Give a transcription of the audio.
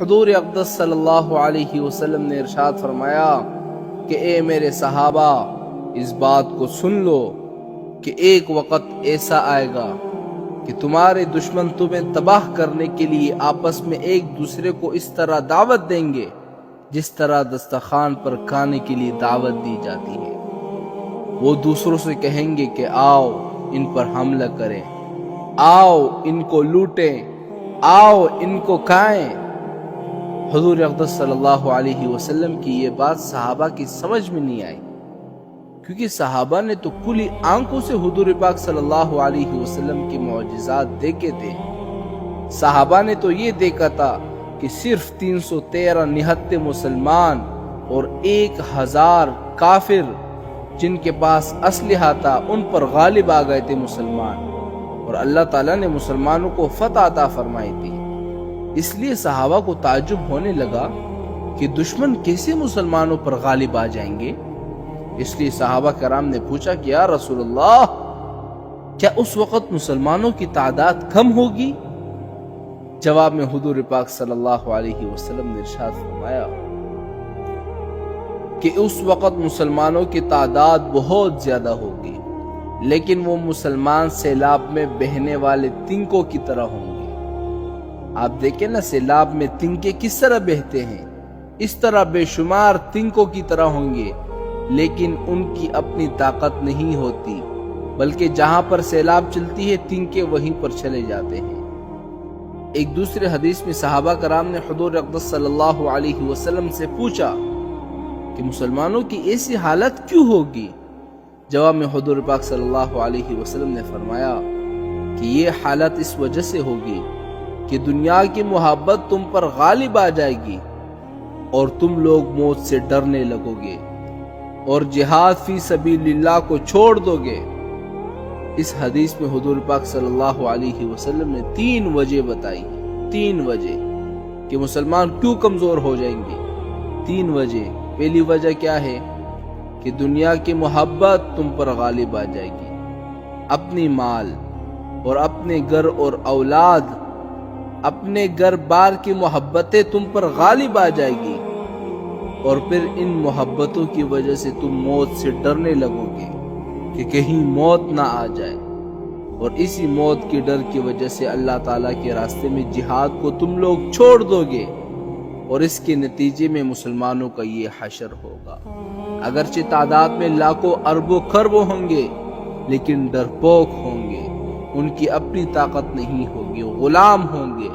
حضور اقدس صلی اللہ علیہ وسلم نے ارشاد فرمایا کہ اے میرے صحابہ، اس بات کو سن لو کہ ایک وقت ایسا آئے گا کہ تمہارے دشمن تمہیں تباہ کرنے کے لیے آپس میں ایک دوسرے کو اس طرح دعوت دیں گے جس طرح دسترخوان پر کھانے کے لیے دعوت دی جاتی ہے۔ وہ دوسروں سے کہیں گے کہ آؤ ان پر حملہ کریں، آؤ ان کو لوٹیں، آؤ ان کو کھائیں۔ حضور اقدس صلی اللہ علیہ وسلم کی یہ بات صحابہ کی سمجھ میں نہیں آئی، کیونکہ صحابہ نے تو کھلی آنکھوں سے حضور پاک صلی اللہ علیہ وسلم کے معجزات دیکھے تھے۔ صحابہ نے تو یہ دیکھا تھا کہ صرف 313 نہتے مسلمان اور 1000 کافر جن کے پاس اسلحہ تھا ان پر غالب آ گئے تھے مسلمان، اور اللہ تعالیٰ نے مسلمانوں کو فتح عطا فرمائی تھی۔ اس لیے صحابہ کو تعجب ہونے لگا کہ دشمن کیسے مسلمانوں پر غالب آ جائیں گے۔ اس لیے صحابہ کرام نے پوچھا کہ یا رسول اللہ، کیا اس وقت مسلمانوں کی تعداد کم ہوگی؟ جواب میں حضور پاک صلی اللہ علیہ وسلم نے ارشاد فرمایا کہ اس وقت مسلمانوں کی تعداد بہت زیادہ ہوگی، لیکن وہ مسلمان سیلاب میں بہنے والے تنکوں کی طرح ہوں گے۔ آپ دیکھیں نا، سیلاب میں تنکے کس طرح بہتے ہیں، اس طرح بے شمار تنکوں کی طرح ہوں گے، لیکن ان کی اپنی طاقت نہیں ہوتی، بلکہ جہاں پر سیلاب چلتی ہے تنکے وہیں پر چلے جاتے ہیں۔ ایک دوسرے حدیث میں صحابہ کرام نے حضور اقدس صلی اللہ علیہ وسلم سے پوچھا کہ مسلمانوں کی ایسی حالت کیوں ہوگی؟ جواب میں حضور پاک صلی اللہ علیہ وسلم نے فرمایا کہ یہ حالت اس وجہ سے ہوگی کہ دنیا کی محبت تم پر غالب آ جائے گی اور تم لوگ موت سے ڈرنے لگو گے اور جہاد فی سبیل اللہ کو چھوڑ دو گے۔ اس حدیث میں حضور پاک صلی اللہ علیہ وسلم نے 3 وجہ بتائی، 3 وجہ کہ مسلمان کیوں کمزور ہو جائیں گے۔ 3 وجہ۔ پہلی وجہ کیا ہے کہ دنیا کی محبت تم پر غالب آ جائے گی، اپنی مال اور اپنے گھر اور اولاد، اپنے گھر بار کی محبتیں تم پر غالب آ جائے گی، اور پھر ان محبتوں کی وجہ سے تم موت سے ڈرنے لگو گے کہ کہیں موت نہ آ جائے، اور اسی موت کے ڈر کی وجہ سے اللہ تعالیٰ کے راستے میں جہاد کو تم لوگ چھوڑ دو گے، اور اس کے نتیجے میں مسلمانوں کا یہ حشر ہوگا۔ اگرچہ تعداد میں لاکھوں اربوں خربوں ہوں گے، لیکن ڈرپوک ہوں گے، ان کی اپنی طاقت نہیں ہوگی، غلام ہوں گے۔